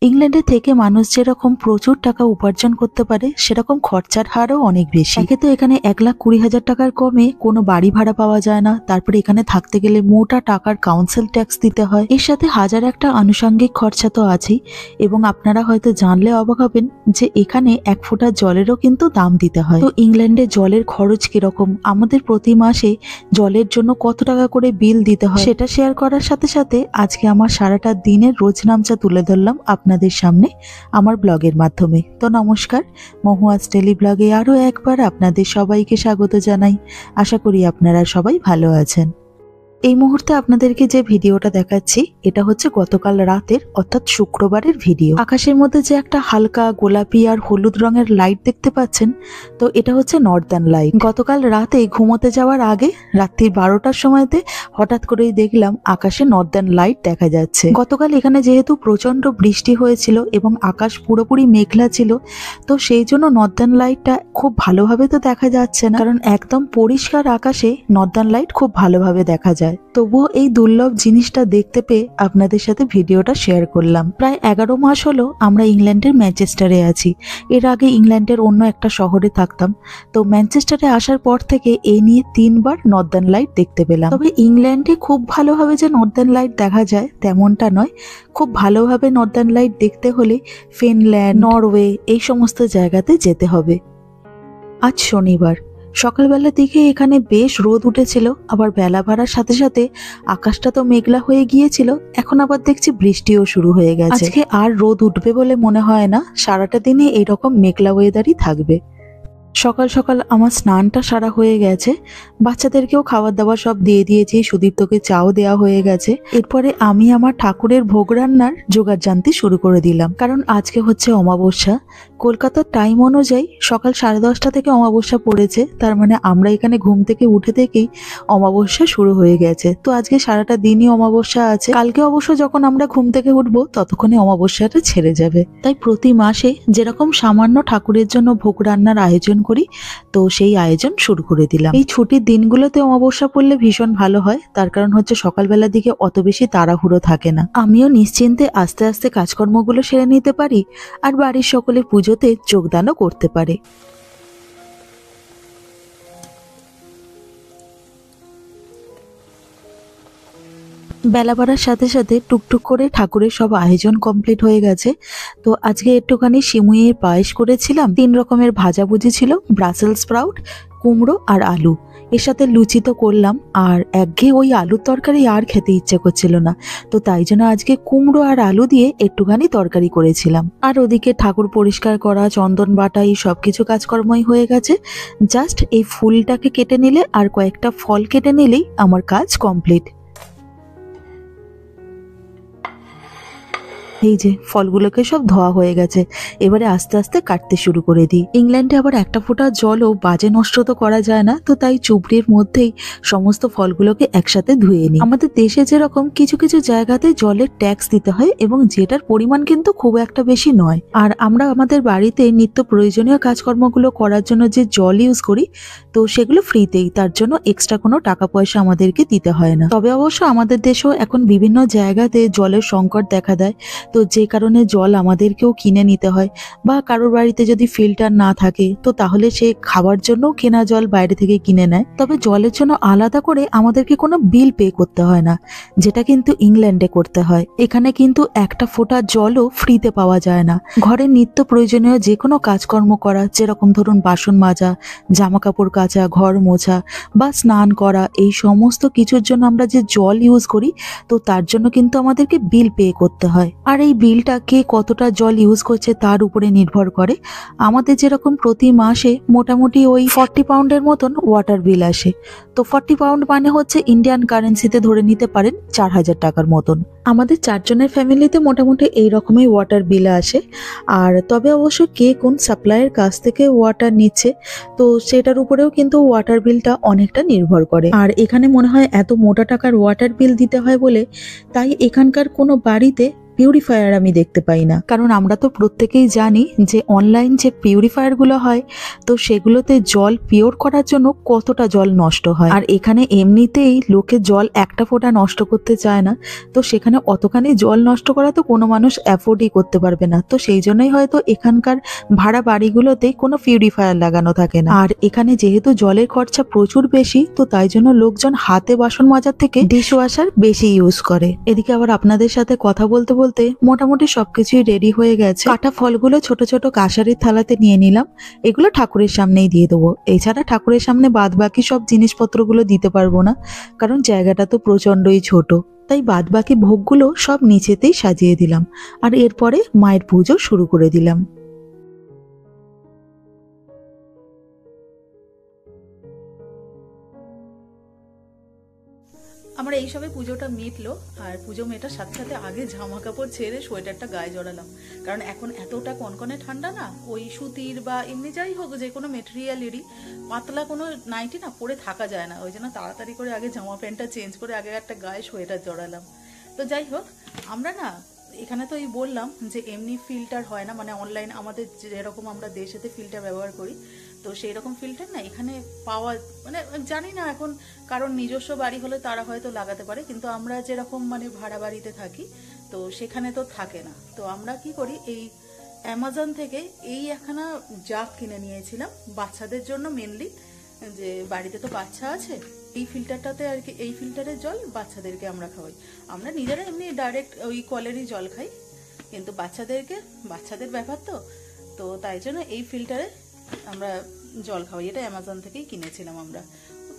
ইংল্যান্ডে থেকে মানুষ যেরকম প্রচুর টাকা উপার্জন করতে পারে সেরকম খরচার হারও অনেক বেশি। একে তো এখানে 1,20,000 টাকার কমে কোনো বাড়ি ভাড়া পাওয়া যায় না। তারপরে এখানে থাকতে গেলে মোটা টাকার কাউন্সিল ট্যাক্স দিতে হয়। এর সাথে হাজার একটা আনুষঙ্গিক খরচা তো আছেই। এবং আপনারা হয়তো জানলে অবাক হবেন যে এখানে 1 ফোঁটা জলেরও কিন্তু দাম দিতে হয়। তো ইংল্যান্ডে জলের খরচ কিরকম, আমাদের প্রতি মাসে জলের জন্য কত টাকা করে বিল দিতে হয় সেটা শেয়ার করার সাথে সাথে আজকে আমার সারাটা দিনের রোজনামচা তুলে ধরলাম আপনাদের সামনে আমার ব্লগের মাধ্যমে। তো নমস্কার, মহুয়াজ ডেলি ব্লগে আরও একবার আপনাদের সবাইকে স্বাগত জানাই। আশা করি আপনারা সবাই ভালো আছেন। এই মুহূর্তে আপনাদেরকে যে ভিডিওটা দেখাচ্ছি এটা হচ্ছে গতকাল রাতের অর্থাৎ শুক্রবারের ভিডিও। আকাশের মধ্যে যে একটা হালকা গোলাপি আর হলুদ রঙের লাইট দেখতে পাচ্ছেন, তো এটা হচ্ছে নর্দার্ন লাইট। গতকাল রাতে ঘুমোতে যাওয়ার আগে রাত্রি 12টার সময়তে হঠাৎ করেই দেখলাম আকাশে নর্দার্ন লাইট দেখা যাচ্ছে। গতকাল এখানে যেহেতু প্রচন্ড বৃষ্টি হয়েছিল এবং আকাশ পুরোপুরি মেঘলা ছিল, তো সেই জন্য নর্দার্ন লাইটটা খুব ভালোভাবে তো দেখা যাচ্ছে না, কারণ একদম পরিষ্কার আকাশে নর্দার্ন লাইট খুব ভালোভাবে দেখা যায়। তবুও এই দুর্লভ জিনিসটা দেখতে পেয়ে আপনাদের সাথে ভিডিওটা শেয়ার করলাম। প্রায় 11 মাস হলো আমরা ইংল্যান্ডের ম্যানচেস্টারে আছি। এর আগে ইংল্যান্ডের অন্য একটা শহরে থাকতাম। তো ম্যানচেস্টারে আসার পর থেকে এই নিয়ে 3 বার নর্দার্ন লাইট দেখতে পেলাম। তবে ইংল্যান্ডে খুব ভালোভাবে যে নর্দার্ন লাইট দেখা যায় তেমনটা নয়। খুব ভালোভাবে নর্দার্ন লাইট দেখতে হলে ফিনল্যান্ড, নরওয়ে এই সমস্ত জায়গাতে যেতে হবে। আজ শনিবার সকালবেলার দিকে এখানে বেশ রোদ উঠেছিল, আবার বেলা বাড়ার সাথে সাথে আকাশটা তো মেঘলা হয়ে গিয়েছিল। এখন আবার দেখছি বৃষ্টিও শুরু হয়ে গেছে। আজকে আর রোদ উঠবে বলে মনে হয় না, সারাটা দিনে এরকম মেঘলা ওয়েদারই থাকবে। সকাল সকাল আমার স্নানটা সারা হয়ে গেছে, বাচ্চাদেরকেও খাবার দাবার সব দিয়ে দিয়েছি, সুদীপ্তকে চাও দেওয়া হয়ে গেছে। এরপরে আমি আমার ঠাকুরের ভোগ রান্নার জোগাড় জানতে শুরু করে দিলাম, কারণ আজকে হচ্ছে অমাবস্যা। কলকাতার টাইম অনুযায়ী সকাল 10:30 থেকে অমাবস্যা পড়েছে, তার মানে আমরা এখানে ঘুম থেকে উঠে থেকেই অমাবস্যা শুরু হয়ে গেছে। তো আজকে সারাটা দিনই অমাবস্যা আছে। কালকে অবশ্য যখন আমরা ঘুম থেকে উঠবো ততক্ষণে অমাবস্যাটা ছেড়ে যাবে। তাই প্রতি মাসে যেরকম সামান্য ঠাকুরের জন্য ভোগ রান্নার আয়োজন করি, তো সেই আয়োজন শুরু করে দিলাম। এই ছুটির দিনগুলোতে অমাবস্যা পড়লে ভীষণ ভালো হয়, তার কারণ হচ্ছে সকালবেলার দিকে অত বেশি তাড়াহুড়ো থাকে না। আমিও নিশ্চিন্তে আস্তে আস্তে কাজকর্মগুলো সেরে নিতে পারি, আর বাড়ির সকলে পুজোতে যোগদানও করতে পারে। বেলা বাড়ার সাথে সাথে টুকটুক করে ঠাকুরের সব আয়োজন কমপ্লিট হয়ে গেছে। তো আজকে একটুখানি সিমুইয়ের পায়েস করেছিলাম, 3 রকমের ভাজাভুজি ছিল, ব্রাসেলস স্প্রাউট, কুমড়ো আর আলু। এর সাথে লুচি তো করলাম, আর একঘেয়ে ওই আলুর তরকারি আর খেতে ইচ্ছে করছিল না। তো তাই জন্য আজকে কুমড়ো আর আলু দিয়ে একটুখানি তরকারি করেছিলাম। আর ওদিকে ঠাকুর পরিষ্কার করা, চন্দন বাটা, এই সব কিছু কাজকর্মই হয়ে গেছে। জাস্ট এই ফুলটাকে কেটে নিলে আর কয়েকটা ফল কেটে নিলেই আমার কাজ কমপ্লিট। এই যে ফলগুলোকে সব ধোয়া হয়ে গেছে, এবারে আস্তে আস্তে কাটতে শুরু করে দিই। ইংল্যান্ডে আবার একটা ফোঁটা জলও বাজে নষ্ট তো করা যায় না, তো তাই চুবড়ির মধ্যেই সমস্ত ফলগুলোকে একসাথে ধুয়ে নিই। আমাদের দেশে যেরকম কিছু কিছু জায়গাতে জলের ট্যাক্স দিতে হয়, এবং যেটার পরিমাণ কিন্তু খুব একটা বেশি নয়। আর আমরা আমাদের বাড়িতে নিত্য প্রয়োজনীয় কাজকর্মগুলো করার জন্য যে জল ইউজ করি, তো সেগুলো ফ্রিতেই, তার জন্য এক্সট্রা কোনো টাকা পয়সা আমাদেরকে দিতে হয় না। তবে অবশ্য আমাদের দেশেও এখন বিভিন্ন জায়গাতে জলের সংকট দেখা দেয়, তো যে কারণে জল আমাদেরকেও কিনে নিতে হয়। বা কারোর বাড়িতে যদি ফিল্টার না থাকে, তো তাহলে সে খাবার জন্য কেনা জল বাইরে থেকে কিনে নেয়। তবে জলের জন্য আলাদা করে আমাদেরকে কোনো বিল পে করতে হয় না, যেটা কিন্তু ইংল্যান্ডে করতে হয়। এখানে কিন্তু একটা ফোঁটা জলও ফ্রিতে পাওয়া যায় না। ঘরে নিত্য প্রয়োজনীয় যে কোনো কাজকর্ম করা, যেরকম ধরুন বাসন মাজা, জামা কাপড় কাচা, ঘর মোছা বা স্নান করা, এই সমস্ত কিছুর জন্য আমরা যে জল ইউজ করি, তো তার জন্য কিন্তু আমাদেরকে বিল পে করতে হয়। আর এই বিলটা কে কতটা জল ইউজ করছে তার উপরে নির্ভর করে। আমাদের যেরকম প্রতি মাসে মোটামুটি ওই 40 পাউন্ডের মতন ওয়াটার বিল আসে। তো 40 পাউন্ড মানে হচ্ছে ইন্ডিয়ান কারেন্সিতে ধরে নিতে পারেন 4000 টাকার মতন। আমাদের 4 জনের ফ্যামিলিতে মোটামুটি এই রকমই ওয়াটার বিল আসে। আর তবে অবশ্য কে কোন সাপ্লাইয়ের কাছ থেকে ওয়াটার নিচ্ছে, তো সেটার উপরেও কিন্তু ওয়াটার বিলটা অনেকটা নির্ভর করে। আর এখানে মনে হয় এত মোটা টাকার ওয়াটার বিল দিতে হয় বলে তাই এখানকার কোনো বাড়িতে পিউরিফায়ার আমি দেখতে পাই না। কারণ আমরা তো প্রত্যেকেই জানি যে অনলাইন যে পিউরিফায়ারগুলো হয় তো সেগুলোতে জল পিওর করার জন্য কতটা জল নষ্ট হয়, আর এখানে এমনিতেই লোকে জল একটা ফোঁটা নষ্ট করতে চায় না, তো সেখানে অতখানি জল নষ্ট করা তো কোনো মানুষ অ্যাফোর্ডই করতে পারবে না। তো সেই জন্যই হয়তো এখানকার ভাড়া বাড়িগুলোতে কোনো পিউরিফায়ার লাগানো থাকে না। আর এখানে যেহেতু জলের খরচা প্রচুর বেশি, তো তাই জন্য লোকজন হাতে বাসন মাজার থেকে ডিশওয়াশার বেশি ইউজ করে। এদিকে আবার আপনাদের সাথে কথা বলতে বলতে মোটামুটি সবকিছুই রেডি হয়ে গেছে। কাটা ফলগুলো ছোট ছোট কাঁসারির থালাতে নিয়ে নিলাম, এগুলো ঠাকুরের সামনেই দিয়ে দেবো। এছাড়া ঠাকুরের সামনে বাদ বাকি সব জিনিসপত্রগুলো দিতে পারবো না, কারণ জায়গাটা তো প্রচন্ডই ছোট। তাই বাদ বাকি ভোগগুলো সব নিচেতেই সাজিয়ে দিলাম, আর এরপরে মায়ের পুজো শুরু করে দিলাম। আমার এইসবে পুজোটা মিটলো, আর পুজো মেটার সাথে সাথে আগে জামা কাপড় ছেড়ে সোয়েটারটা গায়ে জড়ালাম, কারণ এখন এতটা কনকনে ঠান্ডা না, ওই সুতির বা এমনি যাই হোক যে কোনো মেটেরিয়ালেরই পাতলা কোনো নাইটি না পরে থাকা যায় না, ওই জন্য তাড়াতাড়ি করে আগে জামা প্যান্টটা চেঞ্জ করে আগে একটা গায়ে সোয়েটার জড়ালাম। তো যাই হোক, আমরা না এখানে তো এই বললাম যে এমনি ফিল্টার হয় না, মানে অনলাইন আমাদের যেরকম আমরা দেশেতে ফিল্টার ব্যবহার করি, তো সেই রকম ফিল্টার না এখানে পাওয়া, মানে জানি না এখন কারণ নিজস্ব বাড়ি হলে তারা হয়তো লাগাতে পারে, কিন্তু আমরা যেরকম মানে ভাড়া বাড়িতে থাকি তো সেখানে তো থাকে না। তো আমরা কি করি, এই অ্যামাজন থেকে এই একখানা জাগ কিনে নিয়েছিলাম বাচ্চাদের জন্য মেনলি, যে বাড়িতে তো বাচ্চা আছে, এই ফিল্টারটাতে আর কি, এই ফিল্টারের জল বাচ্চাদেরকে আমরা খাওয়াই। আমরা নিজেরা এমনি ডাইরেক্ট ওই কলেরই জল খাই, কিন্তু বাচ্চাদের ব্যাপার তো, তো তাই জন্য এই ফিল্টারে আমরা জল খাওয়াই। এটা অ্যামাজন থেকেই কিনেছিলাম আমরা।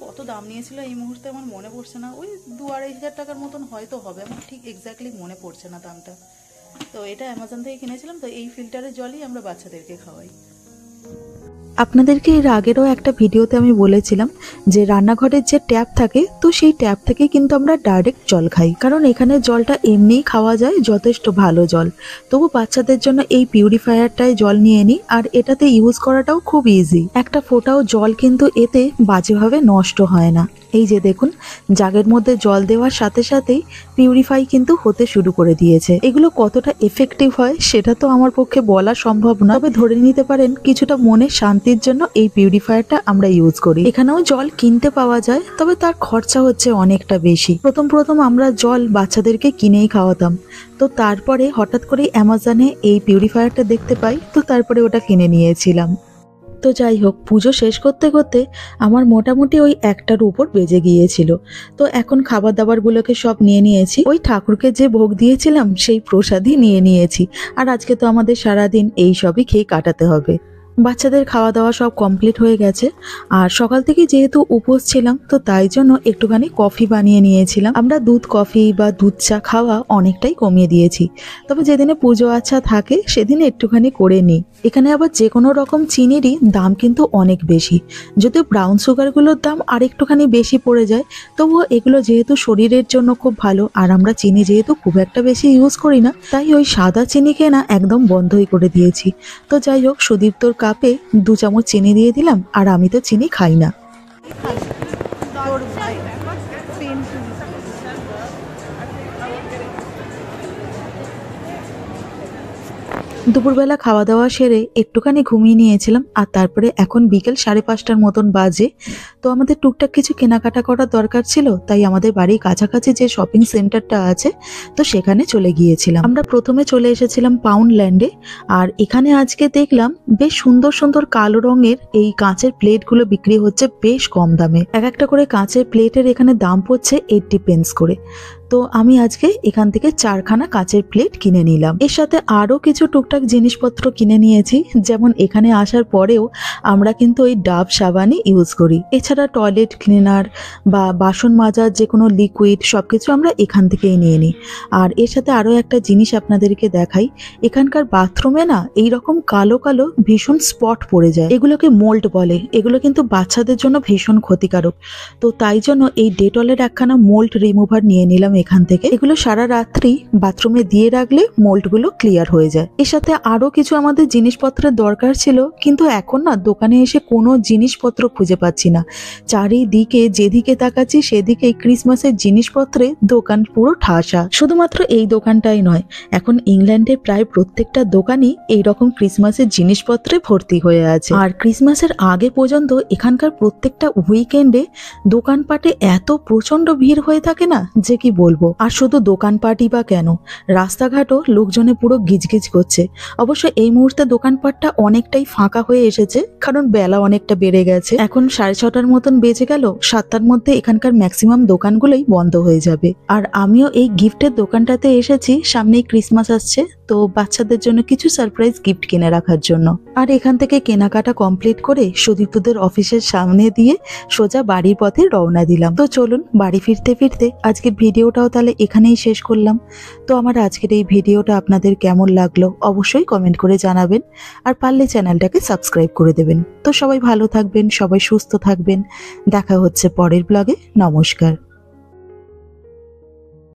কত দাম নিয়েছিল এই মুহূর্তে আমার মনে পড়ছে না, ওই 2-2.5 টাকার মতন হয়তো হবে, আমার ঠিক এক্স্যাক্টলি মনে পড়ছে না দামটা। তো এটা অ্যামাজন থেকে কিনেছিলাম, তো এই ফিল্টারের জলই আমরা বাচ্চাদেরকে খাওয়াই। আপনাদেরকে এর আগেরও একটা ভিডিওতে আমি বলেছিলাম যে রান্নাঘরের যে ট্যাপ থাকে তো সেই ট্যাপ থেকে কিন্তু আমরা ডাইরেক্ট জল খাই, কারণ এখানে জলটা এমনিই খাওয়া যায়, যথেষ্ট ভালো জল। তবু বাচ্চাদের জন্য এই পিউরিফায়ারটায় জল নিয়ে নিই, আর এটাতে ইউজ করাটাও খুব ইজি। একটা ফোঁটাও জল কিন্তু এতে বাজেভাবে নষ্ট হয় না। এই যে দেখুন, জাগের মধ্যে জল দেওয়ার সাথে সাথেই পিউরিফাই কিন্তু হতে শুরু করে দিয়েছে। এগুলো কতটা এফেক্টিভ হয় সেটা তো আমার পক্ষে বলা সম্ভব না, তবে ধরে নিতে পারেন কিছুটা মনে শান্তির জন্য এই পিউরিফায়ারটা আমরা ইউজ করি। এখানেও জল কিনতে পাওয়া যায়, তবে তার খরচা হচ্ছে অনেকটা বেশি। প্রথম আমরা জল বাচ্চাদেরকে কিনেই খাওয়াতাম, তো তারপরে হঠাৎ করে অ্যামাজনে এই পিউরিফায়ারটা দেখতে পাই, তো তারপরে ওটা কিনে নিয়েছিলাম। তো যাই হোক, পুজো শেষ করতে করতে আমার মোটামুটি ওই 1টার উপর বেজে গিয়েছিল। তো এখন খাবার দাবারগুলোকে সব নিয়ে নিয়েছি, ওই ঠাকুরকে যে ভোগ দিয়েছিলাম সেই প্রসাদই নিয়ে নিয়েছি। আর আজকে তো আমাদের সারাদিন এই সবই খেয়ে কাটাতে হবে। বাচ্চাদের খাওয়া দাওয়া সব কমপ্লিট হয়ে গেছে, আর সকাল থেকে যেহেতু উপোস ছিলাম তো তাই জন্য একটুখানি কফি বানিয়ে নিয়েছিলাম। আমরা দুধ কফি বা দুধ চা খাওয়া অনেকটাই কমিয়ে দিয়েছি, তবে যেদিনে পুজো আচ্ছা থাকে সেদিনে একটুখানি করে নিই। এখানে আবার যে কোনো রকম চিনিরই দাম কিন্তু অনেক বেশি, যদিও ব্রাউন সুগারগুলোর দাম আর একটুখানি বেশি পড়ে যায়, তবুও এগুলো যেহেতু শরীরের জন্য খুব ভালো, আর আমরা চিনি যেহেতু খুব একটা বেশি ইউজ করি না, তাই ওই সাদা চিনি কেনা একদম বন্ধই করে দিয়েছি। তো যাই হোক, সুদীপ্তর কাপে 2 চামচ চিনি দিয়ে দিলাম, আর আমি তো চিনি খাই না। দুপুরবেলা খাওয়া দাওয়া সেরে একটুখানি ঘুমিয়ে নিয়েছিলাম, আর তারপরে এখন বিকেল 5:30টার মতন বাজে। তো আমাদের টুকটাক কিছু কেনাকাটা করার দরকার ছিল, তাই আমাদের বাড়ির কাছাকাছি যে শপিং সেন্টারটা আছে তো সেখানে চলে গিয়েছিলাম। আমরা প্রথমে চলে এসেছিলাম পাউন্ডল্যান্ডে, আর এখানে আজকে দেখলাম বেশ সুন্দর সুন্দর কালো রঙের এই কাঁচের প্লেটগুলো বিক্রি হচ্ছে বেশ কম দামে। এক একটা করে কাঁচের প্লেটের এখানে দাম পড়ছে 80 পেন্স করে। তো আমি আজকে এখান থেকে 4খানা কাঁচের প্লেট কিনে নিলাম। এর সাথে আরও কিছু টুকটাক জিনিসপত্র কিনে নিয়েছি, যেমন এখানে আসার পরেও আমরা কিন্তু ওই ডাব সাবানই ইউজ করি। এছাড়া টয়লেট ক্লিনার বা বাসন মাজার যে কোনো লিকুইড সবকিছু আমরা এখান থেকেই নিয়ে নিই। আর এর সাথে আরও একটা জিনিস আপনাদেরকে দেখাই, এখানকার বাথরুমে না এইরকম কালো কালো ভীষণ স্পট পড়ে যায়, এগুলোকে মোল্ড বলে। এগুলো কিন্তু বাচ্চাদের জন্য ভীষণ ক্ষতিকারক, তো তাই জন্য এই ডেটলের একখানা মোল্ড রিমুভার নিয়ে নিলাম এখান থেকে। এগুলো সারা রাত্রি বাথরুমে দিয়ে রাখলে মোল্ডগুলো ক্লিয়ার হয়ে যায়। এর সাথে আরো কিছু আমাদের জিনিসপত্রের দরকার ছিল, কিন্তু এখন না দোকানে এসে কোনো জিনিসপত্র খুঁজে পাচ্ছি না। চারিদিকে যেদিকে তাকাচ্ছি সেদিকে ক্রিসমাসের জিনিসপত্রে দোকান পুরো ঠাসা। শুধুমাত্র এই দোকানটাই নয়, এখন ইংল্যান্ডে প্রায় প্রত্যেকটা দোকানই এইরকম ক্রিসমাসের জিনিসপত্রে ভর্তি হয়ে আছে। আর ক্রিসমাসের আগে পর্যন্ত এখানকার প্রত্যেকটা উইকেন্ডে দোকানপাটে এত প্রচন্ড ভিড় হয়ে থাকে না যে কি বলবো। আর শুধু দোকানপাটই বা কেন, রাস্তাঘাটও লোকজনে পুরো গিজগিজ করছে। অবশ্য এই মুহূর্তে দোকানপাটটা অনেকটাই ফাঁকা হয়ে এসেছে, কারণ বেলা অনেকটা বেড়ে গেছে। এখন 6:30 মতন বেজে গেল, 7টার মধ্যে এখানকার ম্যাক্সিমাম দোকানগুলোই বন্ধ হয়ে যাবে। আর আমিও এই গিফটের দোকানটাতে এসেছি, সামনেই ক্রিসমাস আসছে, তো বাচ্চাদের জন্য কিছু সারপ্রাইজ গিফট কিনে রাখার জন্য। আর এখান থেকে কেনাকাটা কমপ্লিট করে সুদীপ্তদের অফিসের সামনে দিয়ে সোজা বাড়ির পথে রওনা দিলাম। তো চলুন বাড়ি ফিরতে ফিরতে আজকের ভিডিওটাও তাহলে এখানেই শেষ করলাম। তো আমার আজকের এই ভিডিওটা আপনাদের কেমন লাগলো অবশ্যই কমেন্ট করে জানাবেন, আর পারলে চ্যানেলটাকে সাবস্ক্রাইব করে দেবেন। তো সবাই ভালো থাকবেন, সবাই সুস্থ থাকবেন। দেখা হচ্ছে পরের ব্লগে। নমস্কার।